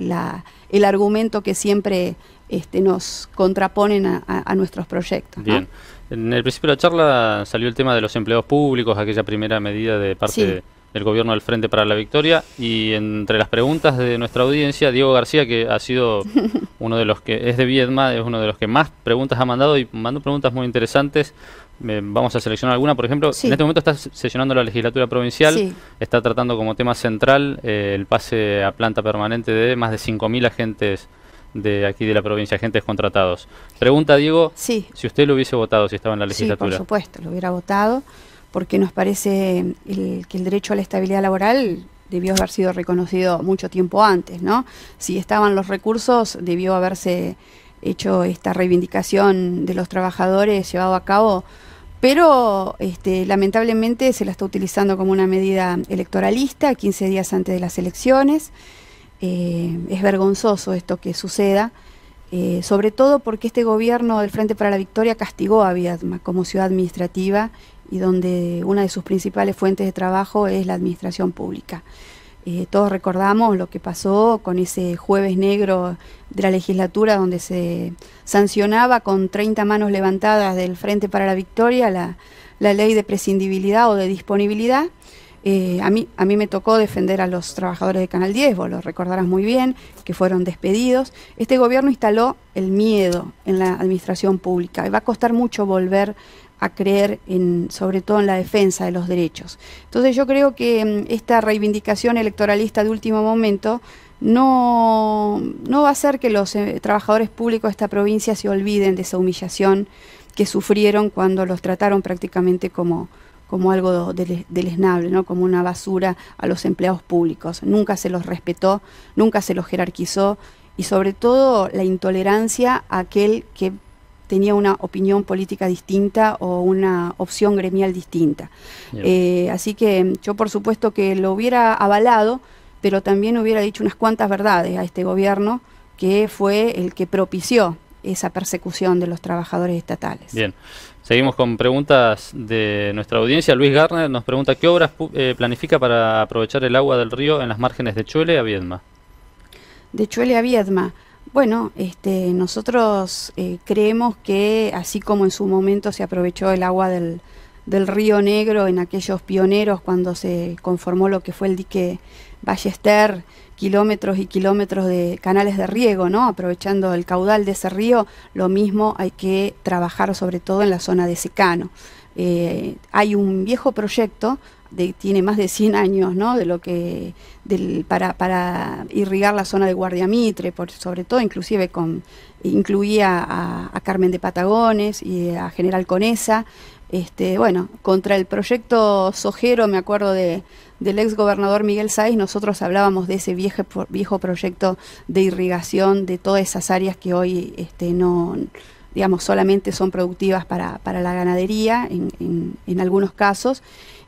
el argumento que siempre nos contraponen a nuestros proyectos, ¿no? Bien. En el principio de la charla salió el tema de los empleados públicos, aquella primera medida de parte del gobierno del Frente para la Victoria, y entre las preguntas de nuestra audiencia, Diego García, que ha sido uno de los que es de Viedma, es uno de los que más preguntas ha mandado y mandó preguntas muy interesantes. Vamos a seleccionar alguna. Por ejemplo, en este momento está sesionando la legislatura provincial, está tratando como tema central el pase a planta permanente de más de 5.000 agentes de aquí de la provincia, agentes contratados. Pregunta Diego, si usted lo hubiese votado si estaba en la legislatura. Sí, por supuesto, lo hubiera votado, porque nos parece que el derecho a la estabilidad laboral debió haber sido reconocido mucho tiempo antes, ¿no? Si estaban los recursos, debió haberse hecho esta reivindicación de los trabajadores, llevado a cabo, pero lamentablemente se la está utilizando como una medida electoralista 15 días antes de las elecciones. Es vergonzoso esto que suceda, sobre todo porque este gobierno del Frente para la Victoria castigó a Viedma como ciudad administrativa, y donde una de sus principales fuentes de trabajo es la administración pública. Todos recordamos lo que pasó con ese jueves negro de la legislatura, donde se sancionaba con 30 manos levantadas del Frente para la Victoria la ley de prescindibilidad o de disponibilidad. A mí me tocó defender a los trabajadores de Canal 10, vos lo recordarás muy bien, que fueron despedidos. Este gobierno instaló el miedo en la administración pública y va a costar mucho volver a creer sobre todo en la defensa de los derechos. Entonces yo creo que esta reivindicación electoralista de último momento no va a hacer que los trabajadores públicos de esta provincia se olviden de esa humillación que sufrieron cuando los trataron prácticamente como algo deleznable, ¿no? Como una basura a los empleados públicos. Nunca se los respetó, nunca se los jerarquizó, y sobre todo la intolerancia a aquel que tenía una opinión política distinta o una opción gremial distinta. Así que yo por supuesto que lo hubiera avalado, pero también hubiera dicho unas cuantas verdades a este gobierno, que fue el que propició esa persecución de los trabajadores estatales. Bien, seguimos con preguntas de nuestra audiencia. Luis Garner nos pregunta: ¿qué obras planifica para aprovechar el agua del río en las márgenes de Chuele a Viedma? De Chuele a Viedma. Bueno, nosotros creemos que así como en su momento se aprovechó el agua del Río Negro en aquellos pioneros cuando se conformó lo que fue el dique Ballester, kilómetros y kilómetros de canales de riego, ¿no? Aprovechando el caudal de ese río, lo mismo hay que trabajar sobre todo en la zona de secano. Hay un viejo proyecto tiene más de 100 años, ¿no? Para irrigar la zona de Guardia Mitre, sobre todo inclusive incluía a Carmen de Patagones y a General Conesa. Bueno, contra el proyecto Sojero, me acuerdo del ex gobernador Miguel Sáenz, nosotros hablábamos de ese viejo proyecto de irrigación de todas esas áreas que hoy no, digamos, solamente son productivas para la ganadería en algunos casos,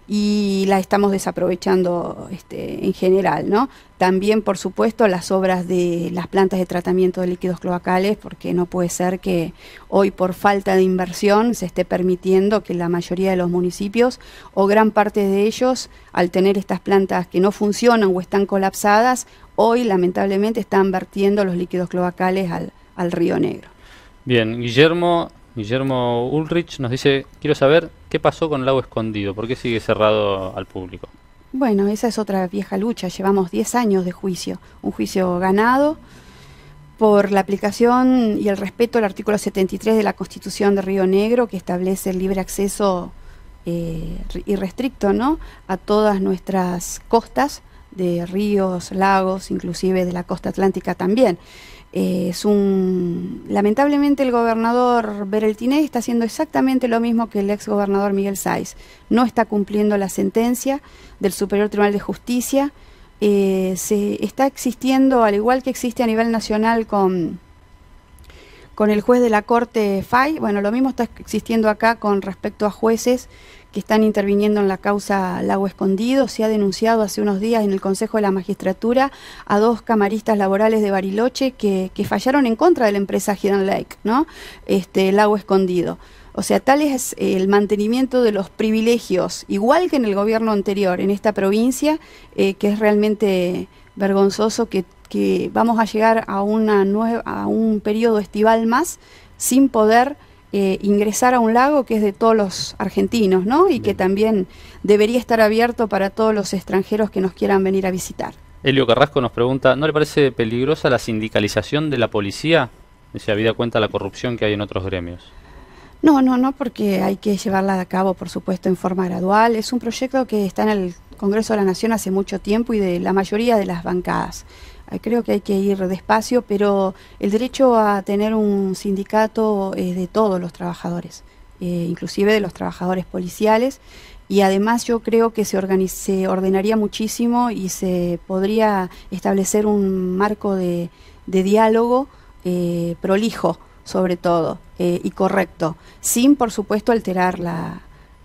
y la estamos desaprovechando en general, ¿no? También, por supuesto, las obras de las plantas de tratamiento de líquidos cloacales, porque no puede ser que hoy por falta de inversión se esté permitiendo que la mayoría de los municipios, o gran parte de ellos, al tener estas plantas que no funcionan o están colapsadas, hoy lamentablemente están vertiendo los líquidos cloacales al Río Negro. Bien, Guillermo Ulrich nos dice: quiero saber qué pasó con el lago escondido, ¿por qué sigue cerrado al público? Bueno, esa es otra vieja lucha, llevamos 10 años de juicio, un juicio ganado por la aplicación y el respeto al artículo 73 de la Constitución de Río Negro, que establece el libre acceso irrestricto, ¿no?, a todas nuestras costas, de ríos, lagos, inclusive de la costa atlántica también. Lamentablemente el gobernador Bereltinés está haciendo exactamente lo mismo que el ex gobernador Miguel Sáenz. No está cumpliendo la sentencia del Superior Tribunal de Justicia. Está existiendo, al igual que existe a nivel nacional con el juez de la Corte Fay, bueno, lo mismo está existiendo acá con respecto a jueces que están interviniendo en la causa Lago Escondido. Se ha denunciado hace unos días en el Consejo de la Magistratura a 2 camaristas laborales de Bariloche que fallaron en contra de la empresa Hidden Lake, ¿no? Lago Escondido. O sea, tal es el mantenimiento de los privilegios, igual que en el gobierno anterior, en esta provincia, que es realmente vergonzoso que vamos a llegar a un periodo estival más sin poder ingresar a un lago que es de todos los argentinos, ¿no? Y que también debería estar abierto para todos los extranjeros que nos quieran venir a visitar. Elio Carrasco nos pregunta: ¿no le parece peligrosa la sindicalización de la policía? Dice, habida cuenta la corrupción que hay en otros gremios. No, porque hay que llevarla a cabo, por supuesto, en forma gradual. Es un proyecto que está en el Congreso de la Nación hace mucho tiempo y de la mayoría de las bancadas. Creo que hay que ir despacio, pero el derecho a tener un sindicato es de todos los trabajadores, inclusive de los trabajadores policiales, y además yo creo que se ordenaría muchísimo y se podría establecer un marco de diálogo prolijo, sobre todo, y correcto, sin, por supuesto, alterar la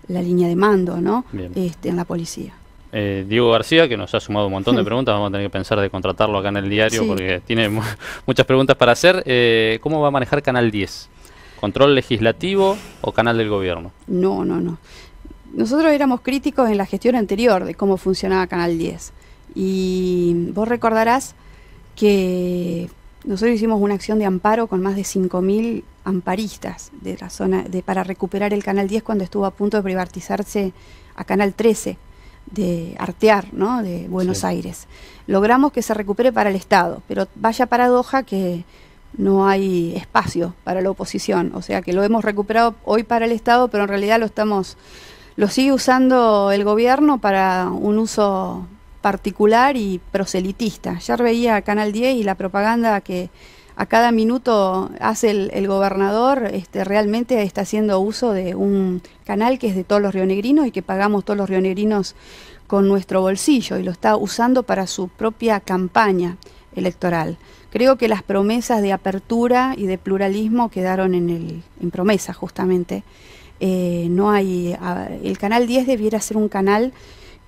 línea de mando, ¿no?, en la policía. Diego García, que nos ha sumado un montón de preguntas, vamos a tener que pensar de contratarlo acá en el diario, sí, porque tiene muchas preguntas para hacer. ¿Cómo va a manejar Canal 10? ¿Control legislativo o canal del gobierno? No. Nosotros éramos críticos en la gestión anterior de cómo funcionaba Canal 10. Y vos recordarás que nosotros hicimos una acción de amparo con más de 5.000 amparistas de la zona para recuperar el Canal 10 cuando estuvo a punto de privatizarse a Canal 13. De Artear, ¿no?, de Buenos Aires. Logramos que se recupere para el Estado, pero vaya paradoja que no hay espacio para la oposición, o sea que lo hemos recuperado hoy para el Estado, pero en realidad lo sigue usando el gobierno para un uso particular y proselitista. Ya veía Canal 10 y la propaganda que a cada minuto hace el gobernador, realmente está haciendo uso de un canal que es de todos los rionegrinos y que pagamos todos los rionegrinos con nuestro bolsillo, y lo está usando para su propia campaña. electoral. Creo que las promesas de apertura y de pluralismo quedaron en promesa, justamente. No hay, el Canal 10 debiera ser un canal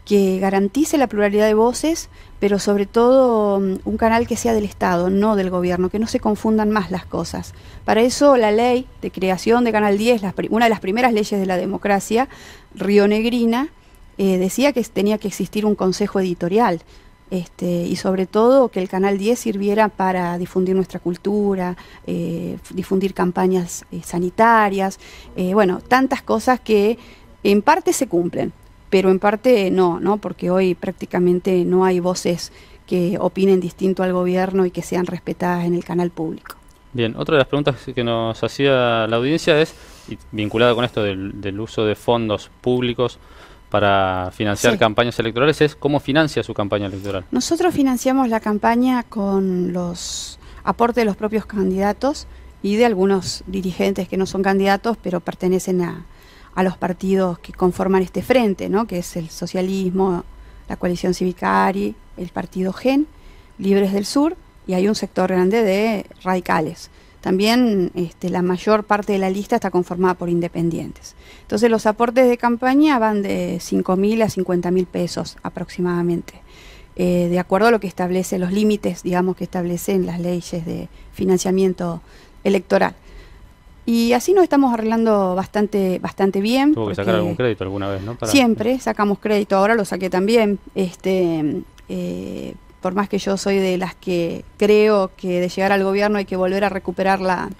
que garantice la pluralidad de voces, pero sobre todo un canal que sea del Estado, no del gobierno, que no se confundan más las cosas. Para eso la ley de creación de Canal 10, una de las primeras leyes de la democracia rionegrina, decía que tenía que existir un consejo editorial, y sobre todo que el Canal 10 sirviera para difundir nuestra cultura, difundir campañas sanitarias, bueno, tantas cosas que en parte se cumplen, pero en parte no, porque hoy prácticamente no hay voces que opinen distinto al gobierno y que sean respetadas en el canal público. Bien, otra de las preguntas que nos hacía la audiencia es, y vinculada con esto del uso de fondos públicos para financiar campañas electorales, es ¿cómo financia su campaña electoral? Nosotros financiamos la campaña con los aportes de los propios candidatos y de algunos dirigentes que no son candidatos, pero pertenecen a los partidos que conforman este frente, ¿no? Que es el socialismo, la coalición Civicari, el partido GEN, Libres del Sur, y hay un sector grande de radicales. También la mayor parte de la lista está conformada por independientes. Entonces los aportes de campaña van de 5.000 a 50.000 pesos aproximadamente, de acuerdo a lo que establece los límites, digamos, que establecen las leyes de financiamiento electoral. Y así nos estamos arreglando bastante bien. Tuvo que sacar algún crédito alguna vez, ¿no? Siempre sacamos crédito, ahora lo saqué también. Por más que yo soy de las que creo que de llegar al gobierno hay que volver a recuperar la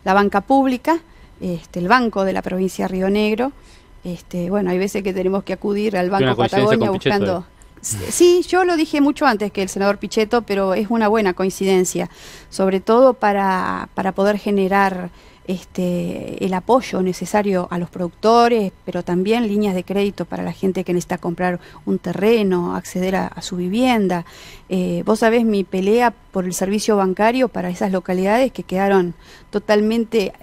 banca pública, el banco de la provincia de Río Negro. Bueno, hay veces que tenemos que acudir al Banco Patagonia buscando... Sí, yo lo dije mucho antes que el senador Pichetto, pero es una buena coincidencia, sobre todo para poder generar el apoyo necesario a los productores, pero también líneas de crédito para la gente que necesita comprar un terreno, acceder a su vivienda. Vos sabés mi pelea por el servicio bancario para esas localidades que quedaron totalmente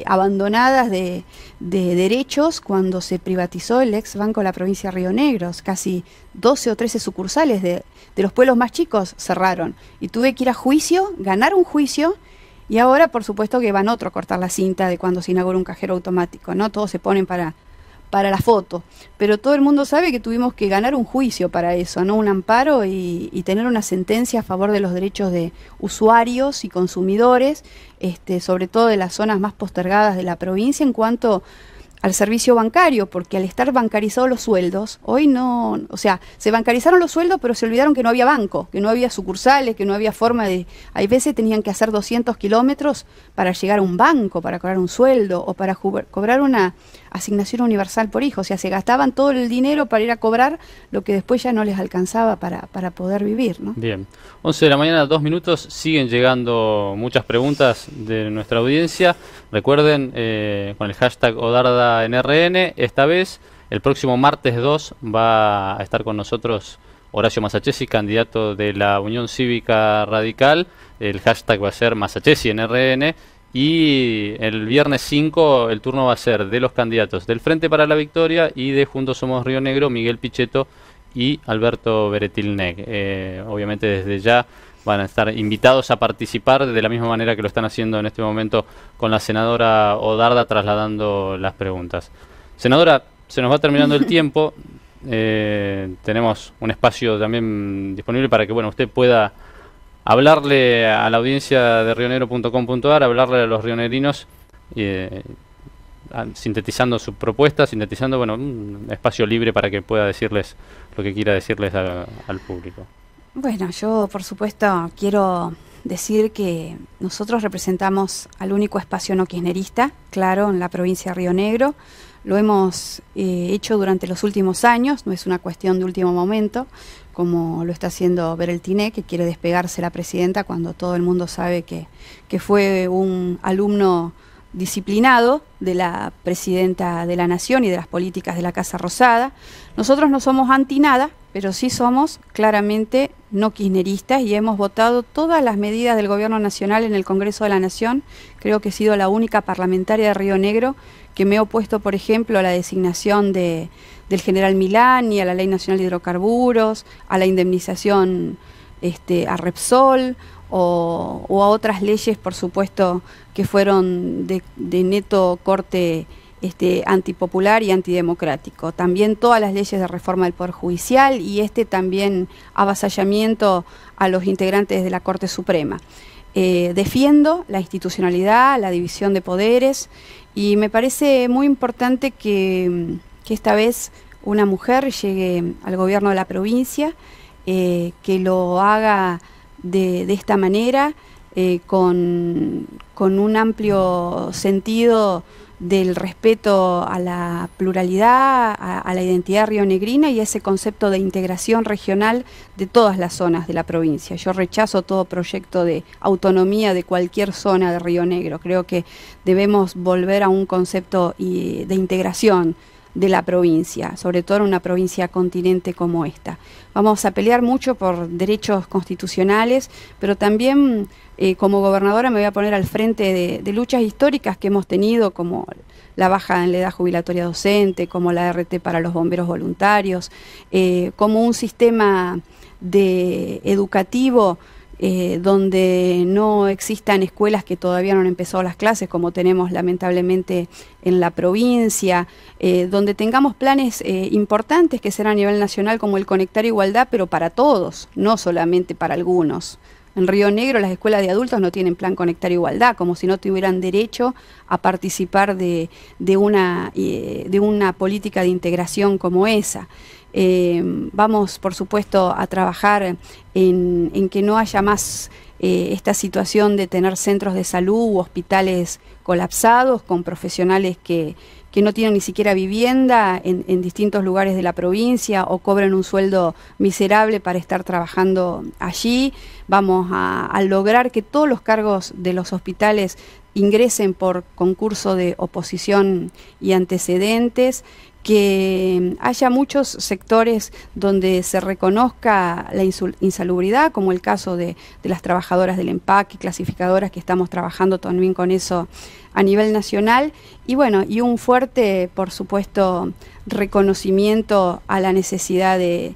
abandonadas de derechos cuando se privatizó el ex Banco de la provincia de Río Negro. Casi 12 o 13 sucursales de los pueblos más chicos cerraron y tuve que ir a juicio, ganar un juicio. Y ahora, por supuesto, que van otro a cortar la cinta de cuando se inaugura un cajero automático, ¿no? Todos se ponen para la foto. Pero todo el mundo sabe que tuvimos que ganar un juicio para eso, ¿no? Un amparo y tener una sentencia a favor de los derechos de usuarios y consumidores, sobre todo de las zonas más postergadas de la provincia en cuanto al servicio bancario, porque al estar bancarizados los sueldos, hoy no, o sea, se bancarizaron los sueldos, pero se olvidaron que no había banco, que no había sucursales, que no había forma de... Hay veces tenían que hacer 200 kilómetros para llegar a un banco, para cobrar un sueldo o para cobrar una asignación universal por hijo. O sea, se gastaban todo el dinero para ir a cobrar lo que después ya no les alcanzaba para poder vivir, ¿no? Bien. 11 de la mañana, 2 minutos. Siguen llegando muchas preguntas de nuestra audiencia. Recuerden, con el hashtag OdardaNRN, esta vez, el próximo martes 2, va a estar con nosotros Horacio Masachesi, candidato de la Unión Cívica Radical. El hashtag va a ser MasachesiNRN. Y el viernes 5 el turno va a ser de los candidatos del Frente para la Victoria y de Juntos Somos Río Negro, Miguel Pichetto y Alberto Beretilnec. Obviamente desde ya van a estar invitados a participar de la misma manera que lo están haciendo en este momento con la senadora Odarda trasladando las preguntas. Senadora, se nos va terminando el tiempo. Tenemos un espacio también disponible para que usted pueda hablarle a la audiencia de rionegro.com.ar, hablarle a los rionegrinos, sintetizando su propuesta, sintetizando un espacio libre para que pueda decirles lo que quiera decirles al público. Bueno, yo por supuesto quiero decir que nosotros representamos al único espacio no kirchnerista, claro, en la provincia de Río Negro. Lo hemos hecho durante los últimos años, no es una cuestión de último momento, como lo está haciendo Beretilnec, que quiere despegarse la presidenta cuando todo el mundo sabe que fue un alumno disciplinado de la presidenta de la Nación y de las políticas de la Casa Rosada. Nosotros no somos anti nada, pero sí somos claramente no kirchneristas y hemos votado todas las medidas del Gobierno Nacional en el Congreso de la Nación. Creo que he sido la única parlamentaria de Río Negro que me he opuesto, por ejemplo, a la designación del general Milán y a la Ley Nacional de Hidrocarburos, a la indemnización a Repsol o a otras leyes, por supuesto, que fueron de neto corte antipopular y antidemocrático. También todas las leyes de reforma del Poder Judicial y también avasallamiento a los integrantes de la Corte Suprema. Defiendo la institucionalidad, la división de poderes y me parece muy importante que esta vez una mujer llegue al gobierno de la provincia, que lo haga de esta manera, con un amplio sentido del respeto a la pluralidad, a la identidad rionegrina y a ese concepto de integración regional de todas las zonas de la provincia. Yo rechazo todo proyecto de autonomía de cualquier zona de Río Negro. Creo que debemos volver a un concepto de integración de la provincia, sobre todo en una provincia continente como esta. Vamos a pelear mucho por derechos constitucionales, pero también como gobernadora me voy a poner al frente de luchas históricas que hemos tenido, como la baja en la edad jubilatoria docente, como la RT para los bomberos voluntarios, como un sistema educativo donde no existan escuelas que todavía no han empezado las clases, como tenemos lamentablemente en la provincia, donde tengamos planes importantes que serán a nivel nacional, como el Conectar Igualdad, pero para todos, no solamente para algunos. En Río Negro las escuelas de adultos no tienen plan Conectar Igualdad, como si no tuvieran derecho a participar de una política de integración como esa. Vamos, por supuesto, a trabajar en que no haya más esta situación de tener centros de salud u hospitales colapsados con profesionales que no tienen ni siquiera vivienda en distintos lugares de la provincia o cobran un sueldo miserable para estar trabajando allí. Vamos a lograr que todos los cargos de los hospitales ingresen por concurso de oposición y antecedentes, que haya muchos sectores donde se reconozca la insalubridad, como el caso de las trabajadoras del empaque, clasificadoras, que estamos trabajando también con eso a nivel nacional, y bueno, y un fuerte, por supuesto, reconocimiento a la necesidad de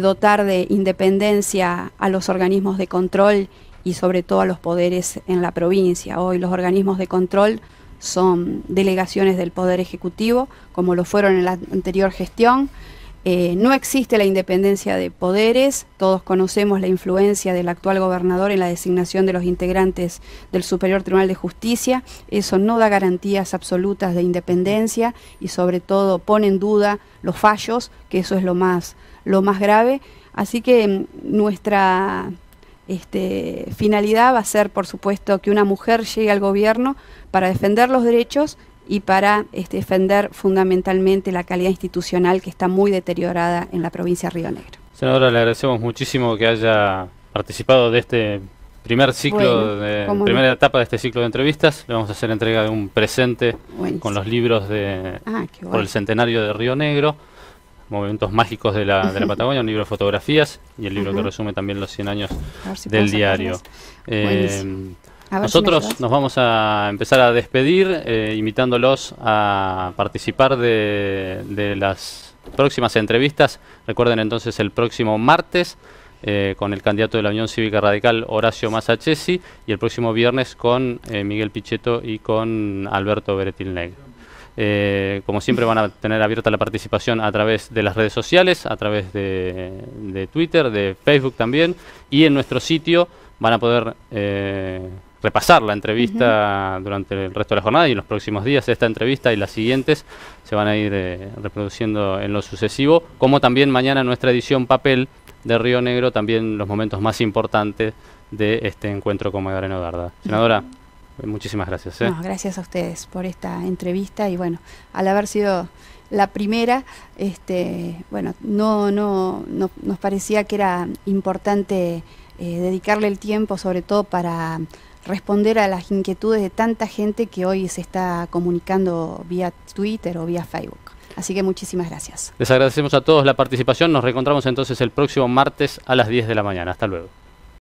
dotar de independencia a los organismos de control y sobre todo a los poderes en la provincia. Hoy los organismos de control son delegaciones del Poder Ejecutivo, como lo fueron en la anterior gestión. No existe la independencia de poderes. Todos conocemos la influencia del actual gobernador en la designación de los integrantes del Superior Tribunal de Justicia. Eso no da garantías absolutas de independencia y sobre todo pone en duda los fallos, que eso es lo más grave. Así que nuestra finalidad va a ser, por supuesto, que una mujer llegue al gobierno para defender los derechos y para defender fundamentalmente la calidad institucional, que está muy deteriorada en la provincia de Río Negro. Senadora, le agradecemos muchísimo que haya participado de este primer ciclo, primera etapa de este ciclo de entrevistas. Le vamos a hacer entrega de un presente con los libros por el centenario de Río Negro, Momentos Mágicos de la Patagonia, un libro de fotografías y el libro que resume también los 100 años del diario. Nosotros nos vamos a empezar a despedir, invitándolos a participar de las próximas entrevistas. Recuerden entonces el próximo martes con el candidato de la Unión Cívica Radical, Horacio Masachesi, y el próximo viernes con Miguel Pichetto y con Alberto Beretil-Negro. Como siempre van a tener abierta la participación a través de las redes sociales, a través de Twitter, de Facebook también, y en nuestro sitio van a poder repasar la entrevista durante el resto de la jornada, y en los próximos días esta entrevista y las siguientes se van a ir reproduciendo en lo sucesivo, como también mañana en nuestra edición papel de Río Negro, también los momentos más importantes de este encuentro con Magdalena Odarda. Senadora, muchísimas gracias. No, gracias a ustedes por esta entrevista, y bueno, al haber sido la primera, bueno, no nos parecía que era importante dedicarle el tiempo, sobre todo para responder a las inquietudes de tanta gente que hoy se está comunicando vía Twitter o vía Facebook. Así que muchísimas gracias. Les agradecemos a todos la participación. Nos reencontramos entonces el próximo martes a las 10 de la mañana. Hasta luego.